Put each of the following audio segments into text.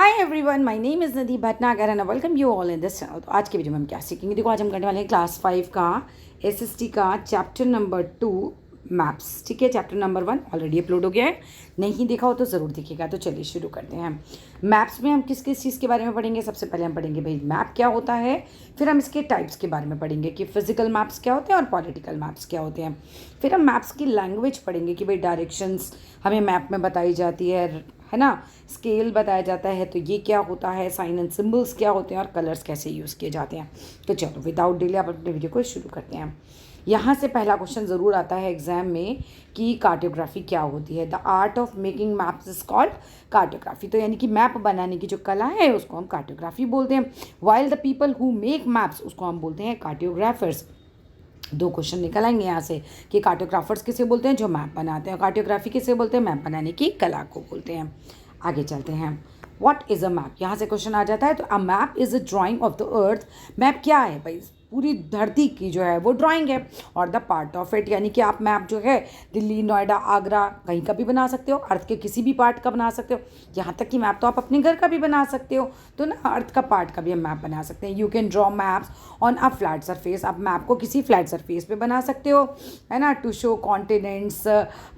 Hi everyone, my name is Nadi Bhatnagar and welcome you all in this channel. तो आज के video में हम क्या सीखेंगे? देखो, आज हम करने वाले हैं क्लास 5 का एसएसटी का चैप्टर नंबर 2 मैप्स। ठीक है, चैप्टर नंबर 1 ऑलरेडी अपलोड हो गया है, नहीं देखा हो तो ज़रूर देखिएगा। तो चलिए शुरू करते हैं। मैप्स में हम किस किस चीज़ के बारे में पढ़ेंगे? सबसे पहले हम पढ़ेंगे भाई मैप क्या होता है, फिर हम इसके टाइप्स के बारे में पढ़ेंगे कि फिजिकल मैप्स क्या होते हैं और पॉलिटिकल मैप्स क्या होते हैं। फिर हम मैप्स की लैंग्वेज पढ़ेंगे कि भाई डायरेक्शंस हमें मैप में बताई जाती है ना, स्केल बताया जाता है तो ये क्या होता है, साइन एंड सिंबल्स क्या होते हैं और कलर्स कैसे यूज़ किए जाते हैं। तो चलो विदाउट डिले आप अपने वीडियो को शुरू करते हैं। यहाँ से पहला क्वेश्चन ज़रूर आता है एग्जाम में कि कार्टोग्राफी क्या होती है। The art of making maps is called cartography. तो यानी कि मैप बनाने की जो कला है उसको हम कार्टोग्राफी बोलते हैं। While the people who make maps उसको हम बोलते हैं कार्टोग्राफर्स। दो क्वेश्चन निकल आएंगे यहाँ से कि कार्टोग्राफर्स किसे बोलते हैं? जो मैप बनाते हैं। और कार्टोग्राफी किसे बोलते हैं? मैप बनाने की कला को बोलते हैं। आगे चलते हैं। What is a map? यहाँ से क्वेश्चन आ जाता है। तो a map is a drying of the earth. Map क्या है भाई? पूरी धरती की जो है वो ड्राइंग है। और द पार्ट ऑफ इट, यानी कि आप मैप जो है दिल्ली, नोएडा, आगरा कहीं का भी बना सकते हो, अर्थ के किसी भी पार्ट का बना सकते हो। यहाँ तक कि मैप तो आप अपने घर का भी बना सकते हो। तो ना अर्थ का पार्ट का भी हम मैप बना सकते हैं। You can draw maps on a flat surface. आप मैप को किसी फ्लैट सरफेस पे बना सकते हो, है ना, to show continents,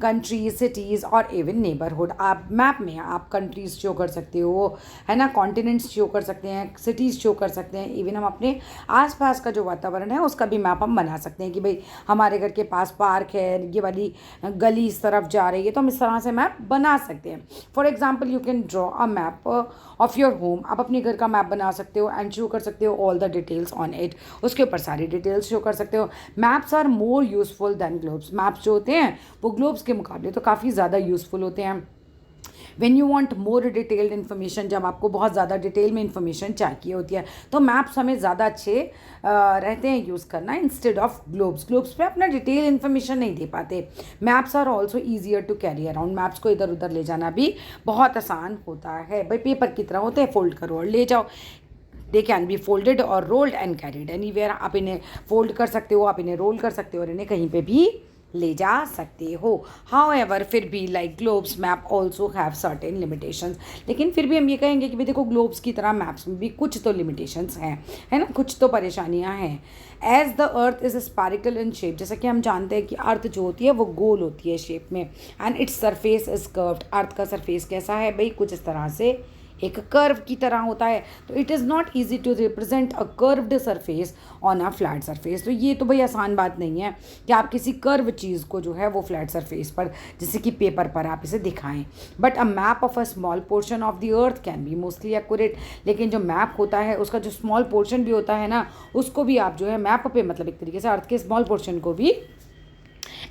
countries, cities और इवन नेबरहुड। आप मैप में आप कंट्रीज शो कर सकते हो, है ना, कॉन्टिनेंट्स शो कर सकते हैं, सिटीज़ शो कर सकते हैं, इवन हम अपने आसपास का जो वातावरण है उसका भी मैप हम बना सकते हैं कि भाई हमारे घर के पास पार्क है, ये वाली गली इस तरफ जा रही है, तो हम इस तरह से मैप बना सकते हैं। For example you can draw a map of your home. आप अपने घर का मैप बना सकते हो एंड शो कर सकते हो all the details on it. उसके ऊपर सारी डिटेल्स शो कर सकते हो। Maps are more useful than globes. Maps जो होते हैं वो ग्लोब्स के मुकाबले तो काफ़ी ज़्यादा यूजफुल होते हैं। When you want more detailed information, जब आपको बहुत ज़्यादा डिटेल में इन्फॉर्मेशन चाहिए होती है तो मैप्स हमें ज़्यादा अच्छे रहते हैं यूज़ करना इंस्टेड ऑफ ग्लोब्स। ग्लोब्स पे अपना डिटेल इन्फॉर्मेशन नहीं दे पाते। Maps are also easier to carry around. Maps को इधर उधर ले जाना भी बहुत आसान होता है। भाई पेपर की तरह होते हैं, फोल्ड करो और ले जाओ। दे कैन बी फोल्डेड और रोल्ड एंड कैरीड एनीवेयर। आप इन्हें फोल्ड कर सकते हो, आप इन्हें रोल कर सकते हो और इन्हें कहीं पे भी ले जा सकते हो। हाउएवर फिर भी like globes map also have certain limitations. लेकिन फिर भी हम ये कहेंगे कि भाई देखो, ग्लोब्स की तरह मैप्स में भी कुछ तो लिमिटेशंस हैं, है ना, कुछ तो परेशानियां हैं। As the earth is spherical in shape, जैसा कि हम जानते हैं कि अर्थ जो होती है वो गोल होती है शेप में। And its surface is curved. Earth का सरफेस कैसा है भाई? कुछ इस तरह से एक कर्व की तरह होता है। तो it is not easy to represent a curved surface on a flat surface. तो ये तो भाई आसान बात नहीं है कि आप किसी कर्व चीज़ को जो है वो फ्लैट सरफेस पर, जैसे कि पेपर पर, आप इसे दिखाएं। But a map of a small portion of the earth can be mostly accurate. लेकिन जो मैप होता है उसका जो स्मॉल पोर्शन भी होता है ना, उसको भी आप जो है मैप पे, मतलब एक तरीके से अर्थ के स्मॉल पोर्शन को भी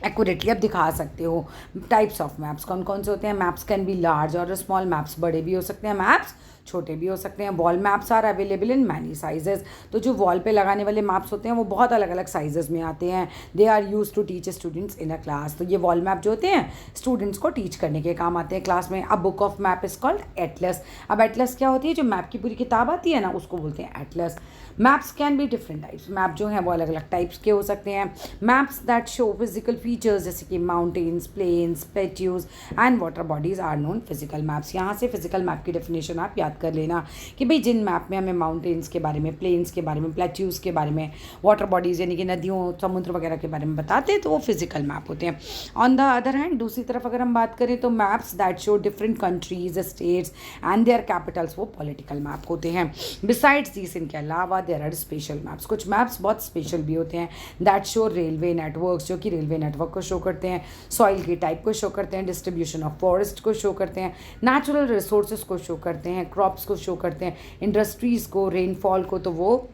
एक्यूरेटली आप दिखा सकते हो। टाइप्स ऑफ मैप्स कौन कौन से होते हैं? मैप्स कैन बी लार्ज और स्मॉल। मैप्स बड़े भी हो सकते हैं, मैप्स छोटे भी हो सकते हैं। Wall maps are available in many sizes. तो जो वॉल पे लगाने वाले मैप्स होते हैं वो बहुत अलग अलग साइजेस में आते हैं। They are use to teach students in a class. तो ये वॉल मैप जो होते हैं स्टूडेंट्स को टीच करने के काम आते हैं क्लास में। A book of map is called Atlas. अब एटलस क्या होती है? जो मैप की पूरी किताब आती है ना, उसको बोलते हैं Atlas. Maps can be different types. Map जो हैं वो अलग अलग टाइप्स के हो सकते हैं। Maps that show physical features जैसे कि mountains, plains, plateaus and water bodies are known physical maps. यहाँ से फिजिकल मैप की डेफिनेशन आप याद कर लेना कि भाई जिन मैप में हमें माउंटेन्स के बारे में, प्लेन्स के बारे में, प्लेट्यूज के बारे में, वाटर बॉडीज़ यानी कि नदियों, समुद्र वगैरह के बारे में बताते हैं तो वो फिजिकल मैप होते हैं। ऑन द अदर हैंड, दूसरी तरफ अगर हम बात करें तो maps that show different countries, states and there Capitals, वो पॉलिटिकल मैप होते हैं। बिसाइड्स दिस, इनके अलावा देयर आर स्पेशल मैप्स। कुछ मैप्स बहुत स्पेशल भी होते हैं। दैट शो रेलवे नेटवर्क्स, जो कि रेलवे नेटवर्क को शो करते हैं, सॉइल की टाइप को शो करते हैं, डिस्ट्रीब्यूशन ऑफ फॉरेस्ट को शो करते हैं, नेचुरल रिसोर्सेज को शो करते हैं, क्रॉप्स को शो करते हैं, इंडस्ट्रीज़ को, रेनफॉल को, तो वो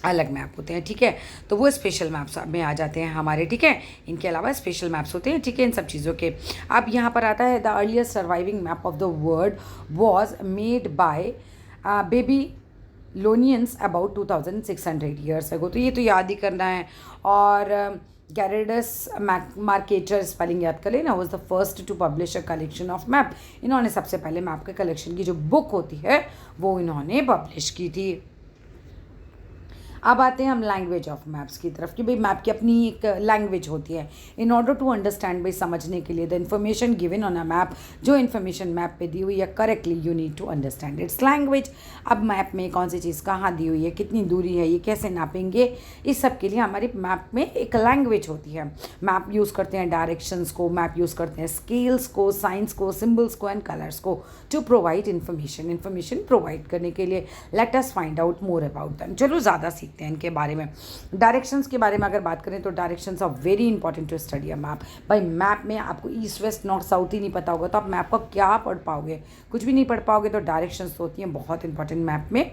अलग मैप होते हैं। ठीक है, तो वो स्पेशल मैप्स में आ जाते हैं हमारे। ठीक है, इनके अलावा स्पेशल मैप्स होते हैं। ठीक है, इन सब चीज़ों के। अब यहाँ पर आता है the earliest surviving map of the world was made by Babylonians about 2600 years ago. तो ये तो याद ही करना है। और गैरेडस मार्केटर, स्पेलिंग याद कर लेना, was the first to publish a collection of map. इन्होंने सबसे पहले मैप के कलेक्शन की जो बुक होती है वो इन्होंने पब्लिश की थी। अब आते हैं हम लैंग्वेज ऑफ मैप्स की तरफ कि भाई मैप की अपनी एक लैंग्वेज होती है। इन ऑर्डर टू अंडरस्टैंड, भाई समझने के लिए, the information given on a map, जो इन्फॉर्मेशन मैप पे दी हुई है correctly you need to understand its language. अब मैप में कौन सी चीज़ कहाँ दी हुई है, कितनी दूरी है, ये कैसे नापेंगे, इस सब के लिए हमारी मैप में एक लैंग्वेज होती है। मैप यूज़ करते हैं डायरेक्शंस को, मैप यूज़ करते हैं स्केल्स को, साइंस को, सिम्बल्स को एंड कलर्स को टू प्रोवाइड इन्फॉर्मेशन प्रोवाइड करने के लिए। Let us find out more about them. चलो ज़्यादा सीखते हैं इनके बारे में। डायरेक्शंस के बारे में अगर बात करें तो directions are very important to study a map. भाई मैप में आपको ईस्ट वेस्ट नॉर्थ साउथ ही नहीं पता होगा तो आप मैप को क्या पढ़ पाओगे, कुछ भी नहीं पढ़ पाओगे। तो डायरेक्शंस होती हैं बहुत इंपॉर्टेंट मैप में।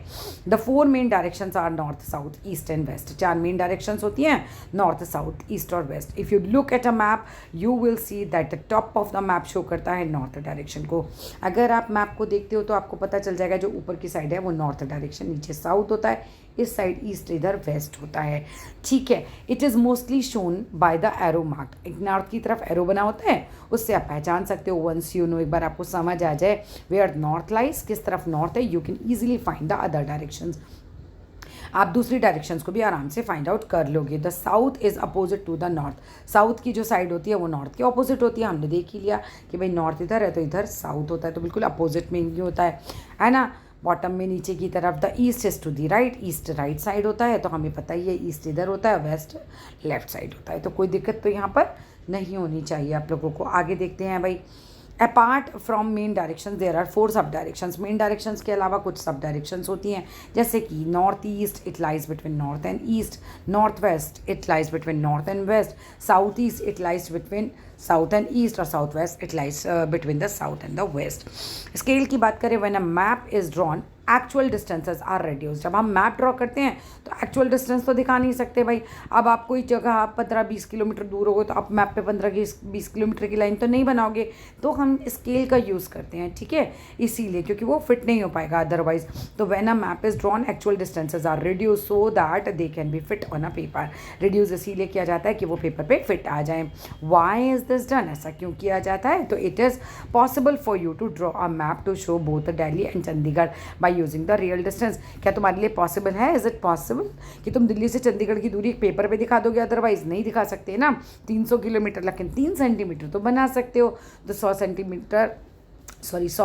The 4 main directions are north south east and west. 4 main directions होती हैं, नॉर्थ साउथ ईस्ट और west. If you look at a map you will see that the top of the map show करता है north direction को। अगर आप map को देखते हो तो आपको पता चल जाएगा जो ऊपर की साइड है वो नॉर्थ डायरेक्शन, नीचे साउथ होता है, इस साइड ईस्ट, इधर वेस्ट होता है। ठीक है, it is mostly shown by the arrow mark. एक नॉर्थ की तरफ एरो बना होता है, उससे आप पहचान सकते हो। वंस यू नो, एक बार आपको समझ आ जाए वेयर नॉर्थ लाइज, किस तरफ नॉर्थ है, you can easily find the other directions. आप दूसरी डायरेक्शंस को भी आराम से फाइंड आउट कर लोगे। The south is opposite to the north. South की जो साइड होती है वो नॉर्थ के ऑपोजिट होती है। हमने देख ही लिया कि भाई नॉर्थ इधर है तो इधर साउथ होता है, तो बिल्कुल अपोजिट में ही होता है ना। बॉटम में नीचे की तरफ the east is to the right, east right side होता है, तो हमें पता ही है ईस्ट इधर होता है, वेस्ट लेफ्ट साइड होता है। तो कोई दिक्कत तो यहाँ पर नहीं होनी चाहिए आप लोगों को। आगे देखते हैं भाई। Apart from main direction there are 4 sub directions. Main directions के अलावा कुछ सब डायरेक्शंस होती हैं, जैसे कि north east it lies between north and east, north west it lies between north and west, south east it lies between south and east, और south west it lies between the south and the west. Scale की बात करें, when a map is drawn actual distances are reduce. जब हम map draw करते हैं तो actual distance तो दिखा नहीं सकते भाई। अब आप कोई जगह आप 15-20 किलोमीटर दूर होगे तो आप मैप पे 15-20 किलोमीटर की लाइन तो नहीं बनाओगे, तो हम स्केल का यूज़ करते हैं, ठीक है, इसीलिए, क्योंकि वो फिट नहीं हो पाएगा अदरवाइज। तो when a map is drawn actual distances are reduce so that they can be fit on a paper. Reduce इसीलिए किया जाता है कि वो पेपर पे फिट आ जाए। Why is this done? ऐसा क्यों किया जाता है? तो it is possible for you to draw a map to show both Delhi and Chandigarh by using the real distance. क्या तुम्हारे लिए पॉसिबल है? इज इट पॉसिबल कि तुम दिल्ली से चंडीगढ़ की दूरी एक पेपर पे दिखा दोगे? अदरवाइज नहीं दिखा सकते ना। 300 किलोमीटर, लेकिन 3 सेंटीमीटर तो बना सकते हो। तो 100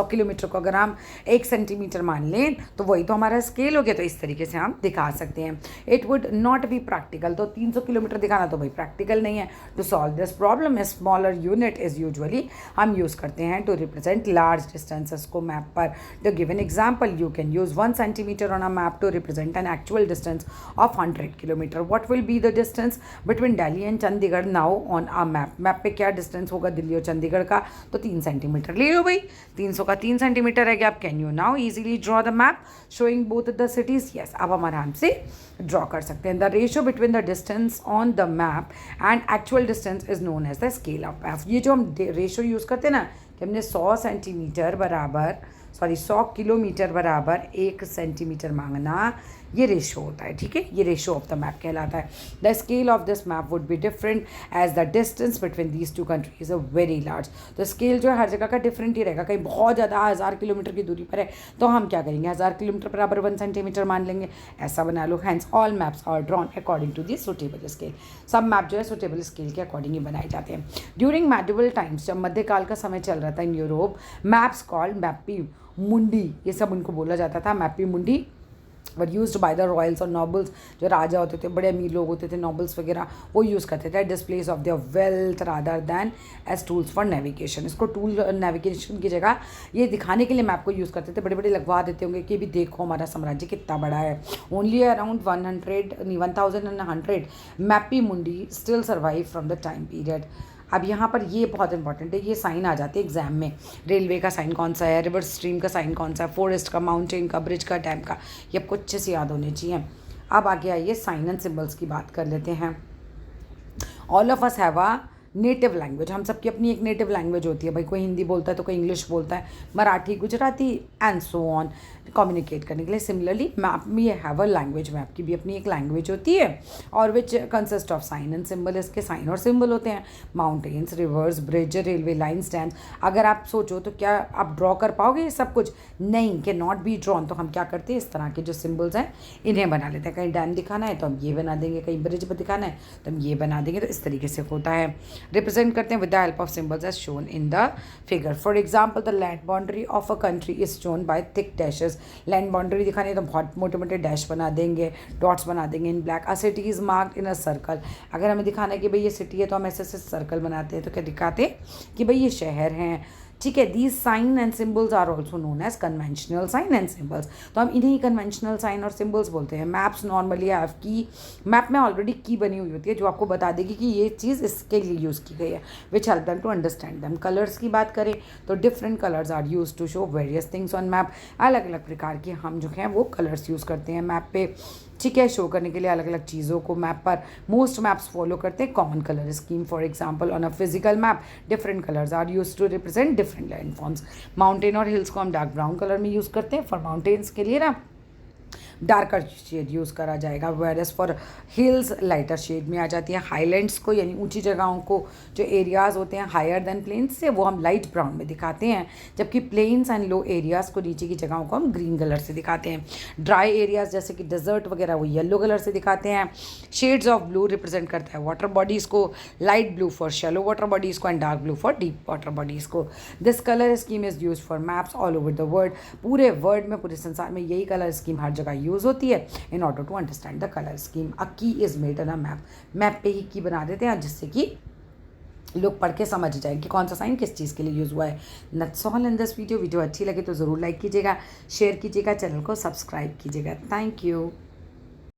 किलोमीटर को अगर हम 1 सेंटीमीटर मान लें तो वही तो हमारा स्केल हो गया। तो इस तरीके से हम दिखा सकते हैं। It would not be practical, तो 300 किलोमीटर दिखाना तो भाई प्रैक्टिकल नहीं है। To solve this problem a smaller unit is usually हम यूज़ करते हैं टू रिप्रेजेंट लार्ज डिस्टेंसेस को मैप पर। To give an example, you can use 1 centimetre on a map to represent an actual distance of 100 kilometre. What will be the distance between Delhi and Chandigarh now on a map? Map पे क्या distance होगा दिल्ली और चंडीगढ़ का? तो 3 centimetre ले लो भाई, 300 का 3 centimetre है। आप can you now easily draw the map showing both the cities? Yes, अब हम आराम से ड्रॉ कर सकते हैं। The ratio between the distance on the map and actual distance is known as the scale of map. ये जो हम रेशियो यूज़ करते हैं ना कि हमने 100 किलोमीटर बराबर 1 सेंटीमीटर मांगना, ये रेशो होता है, ठीक है, ये रेशो ऑफ द मैप कहलाता है। The scale of this map would be different as the distance between these 2 countries a very large. तो स्केल जो है हर जगह का डिफरेंट ही रहेगा। कहीं बहुत ज़्यादा 1000 किलोमीटर की दूरी पर है तो हम क्या करेंगे, 1000 किलोमीटर बराबर 1 सेंटीमीटर मान लेंगे, ऐसा बना लो। Hence all maps are drawn according to the suitable scale. सब मैप जो है सुटेबल स्केल के अकॉर्डिंग ही बनाए जाते हैं। ड्यूरिंग मेडिवल टाइम्स, जब मध्यकाल का समय चल रहा था इन यूरोप, मैप्स कॉल्ड मैप्पी मुंडी, ये सब उनको बोला जाता था मैप्पी मुंडी, were used by the Royals और नॉबल्स। जो राजा होते थे, बड़े अमीर लोग होते थे, नॉबल्स वगैरह, वो यूज़ करते थे displays of their wealth rather than as tools for navigation. इसको टूल नेविगेशन की जगह ये दिखाने के लिए मैप को यूज़ करते थे। बड़े बड़े लगवा देते होंगे कि भी देखो हमारा साम्राज्य कितना बड़ा है। ओनली अराउंड 1100 मैप्पी मुंडी still survive from the time period. अब यहाँ पर ये बहुत इंपॉर्टेंट है, ये साइन आ जाते हैं एग्जाम में। रेलवे का साइन कौन सा है, रिवर स्ट्रीम का साइन कौन सा है, फॉरेस्ट का, माउंटेन का, ब्रिज का, डैम का, ये आपको अच्छे से याद होने चाहिए। अब आगे आइए साइन एंड सिंबल्स की बात कर लेते हैं। All of us have a native language. हम सबकी अपनी एक नेटिव लैंग्वेज होती है भाई। कोई हिंदी बोलता है तो कोई इंग्लिश बोलता है, Marathi, Gujarati and so on. Communicate करने के लिए। सिमिलरली मैप में ये हैव अ लैंग्वेज, मैप की भी अपनी एक लैंग्वेज होती है और which consist of sine and symbol. इसके साइन और सिंबल होते हैं। Mountains, reverse, bridge, railway line, stand. अगर आप सोचो तो क्या आप ड्रॉ कर पाओगे ये सब कुछ? नहीं, कैन नॉट बी ड्रॉन। तो हम क्या करते हैं, इस तरह के जो सिम्बल्स हैं इन्हें बना लेते हैं। कहीं डैम दिखाना है तो हम ये बना देंगे, कहीं ब्रिज पर दिखाना है तो हम ये बना देंगे। तो इस तरीके से होता है, रिप्रेजेंट करते हैं with the help of symbols as shown in the figure. For example the land boundary of a country is shown by thick dashes. Land boundary दिखानी है तो बहुत मोटे मोटे डैश बना देंगे, डॉट्स बना देंगे in black. A city is marked in a circle. अगर हमें दिखाना है कि भाई ये सिटी है तो हम ऐसे ऐसे सर्कल बनाते हैं। तो क्या दिखाते हैं कि भाई ये शहर हैं, ठीक है। These sign and symbols are also known as conventional sign and symbols. तो हम इन्हें कन्वेंशनल साइन और सिम्बल्स बोलते हैं। Maps normally have key, map में ऑलरेडी की बनी हुई होती है जो आपको बता देगी कि ये चीज़ इसके लिए यूज़ की गई है, which help them to understand them. Colours की बात करें तो different colours are use to show various things on map. अलग अलग प्रकार के हम जो हैं वो कलर्स यूज़ करते हैं मैप पे, ठीक है, शो करने के लिए अलग अलग चीज़ों को मैप पर। मोस्ट मैप्स फॉलो करते हैं common colour scheme. For example on a physical map different colours are use to represent different land forms. Mountain और हिल्स को हम डार्क ब्राउन कलर में यूज़ करते हैं। फॉर माउंटेन्स के लिए ना डार्कर शेड यूज़ करा जाएगा, whereas for hills lighter shade में आ जाती है। हाईलैंड्स को यानी ऊंची जगहों को, जो एरियाज़ होते हैं हायर देन प्लेन्स से, वो हम लाइट ब्राउन में दिखाते हैं, जबकि प्लेन्स एंड लो एरियाज़ को, नीचे की जगहों को हम ग्रीन कलर से दिखाते हैं। ड्राई एरियाज़ जैसे कि डेजर्ट वगैरह वो येलो कलर से दिखाते हैं। शेड्स ऑफ ब्लू रिप्रेजेंट करता है वाटर बॉडीज़ को, light blue for shallow water bodies को and dark blue for deep water bodies को। This colour scheme is use for maps all over the world. पूरे world में, पूरे संसार में यही कलर स्कीम हर जगह यूज़ होती है in order to understand the color scheme. A key is made on a map. Map पे ही की बना देते हैं जिससे कि लोग पढ़ के समझ जाए कि कौन सा साइन किस चीज़ के लिए यूज़ हुआ है। That's all in this video अच्छी लगे तो ज़रूर लाइक कीजिएगा, शेयर कीजिएगा, चैनल को सब्सक्राइब कीजिएगा। Thank you.